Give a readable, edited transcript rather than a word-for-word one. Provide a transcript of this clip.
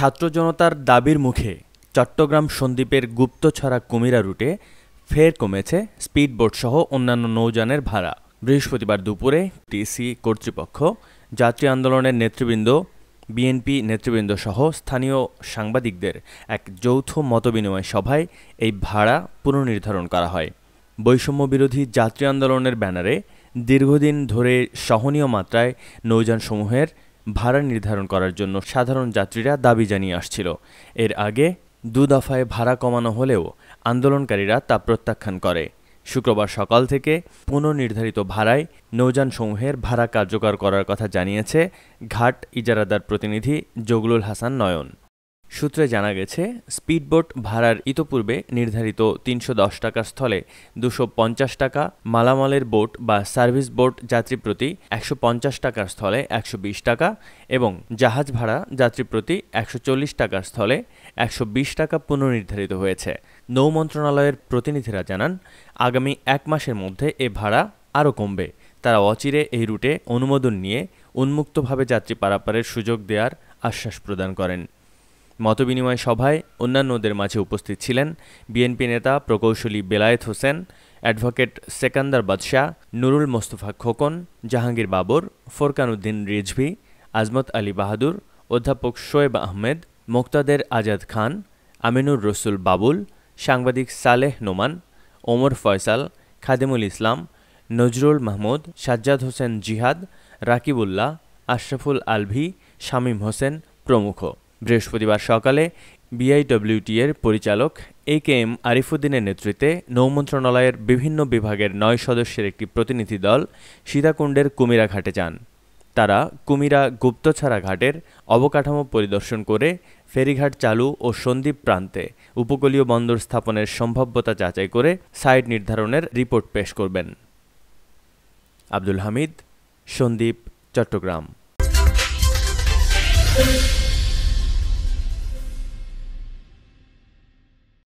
ছাত্র জনতার দাবির মুখে চট্টগ্রাম সন্দ্বীপের গুপ্তছড়া কুমিরা রুটে ফের কমেছে স্পিডবোটসহ অন্যান্য নৌযানের ভাড়া। বৃহস্পতিবার দুপুরে টিসি কর্তৃপক্ষ, যাত্রী আন্দোলনের নেতৃবৃন্দ, বিএনপি নেতৃবৃন্দসহ স্থানীয় সাংবাদিকদের এক যৌথ মতবিনিময় সভায় এই ভাড়া পুনর্নির্ধারণ করা হয়। বৈষম্যবিরোধী যাত্রী আন্দোলনের ব্যানারে দীর্ঘদিন ধরে সহনীয় মাত্রায় নৌযানসমূহের ভাড়া নির্ধারণ করার জন্য সাধারণ যাত্রীরা দাবি জানিয়ে আসছিল। এর আগে 2 দফায় ভাড়া কমানো হলেও আন্দোলনকারীরা তা প্রত্যাখ্যান করে। শুক্রবার সকাল থেকে পুনর্নির্ধারিত ভাড়ায় নৌযানসমূহের ভাড়া কার্যকর করার কথা জানিয়েছে ঘাট ইজারাদার প্রতিনিধি জগলুল হাসান নয়ন। সূত্রে জানা গেছে, স্পিডবোট ভাড়ার ইতোপূর্বে নির্ধারিত 310 টাকার স্থলে 250 টাকা, মালামালের বোট বা সার্ভিস বোট যাত্রী প্রতি 150 টাকার স্থলে 120 টাকা এবং জাহাজ ভাড়া যাত্রী প্রতি 140 টাকার স্থলে 120 টাকা পুনর্নির্ধারিত হয়েছে। নৌ মন্ত্রণালয়ের প্রতিনিধিরা জানান, আগামী 1 মাসের মধ্যে এ ভাড়া আরও কমবে। তারা অচিরে এই রুটে অনুমোদন নিয়ে উন্মুক্তভাবে যাত্রী পারাপারের সুযোগ দেওয়ার আশ্বাস প্রদান করেন। মতবিনিময় সভায় অন্যান্যদের মাঝে উপস্থিত ছিলেন বিএনপি নেতা প্রকৌশলী বেলায়েত হোসেন, অ্যাডভোকেট সেকান্দার বাদশাহ, নুরুল মোস্তফা খোকন, জাহাঙ্গীর বাবর, ফোরকান উদ্দিন রিজভী, আজমত আলী বাহাদুর, অধ্যাপক শোয়েব আহমেদ, মোক্তাদের আজাদ খান, আমিনুর রসুল বাবুল, সাংবাদিক সালেহ নোমান, ওমর ফয়সাল, খাদেমুল ইসলাম, নজরুল মাহমুদ, সাজ্জাদ হোসেন জিহাদ, রাকিবুল্লাহ, আশরাফুল আলভী, শামীম হোসেন প্রমুখ। বৃহস্পতিবার সকালে বিআইডব্লিউটি-এর পরিচালক এ.কে.এম. আরিফুদ্দিনের নেতৃত্বে নৌ মন্ত্রণালয়ের বিভিন্ন বিভাগের 9 সদস্যের একটি প্রতিনিধি দল সীতাকুণ্ডের কুমিরা ঘাটে যান। তারা কুমিরা গুপ্তছড়া ঘাটের অবকাঠামো পরিদর্শন করে ফেরিঘাট চালু ও সন্দ্বীপ প্রান্তে উপকূলীয় বন্দর স্থাপনের সম্ভাব্যতা যাচাই করে সাইট নির্ধারণের রিপোর্ট পেশ করবেন। আব্দুল হামিদ, সন্দ্বীপ, চট্টগ্রাম।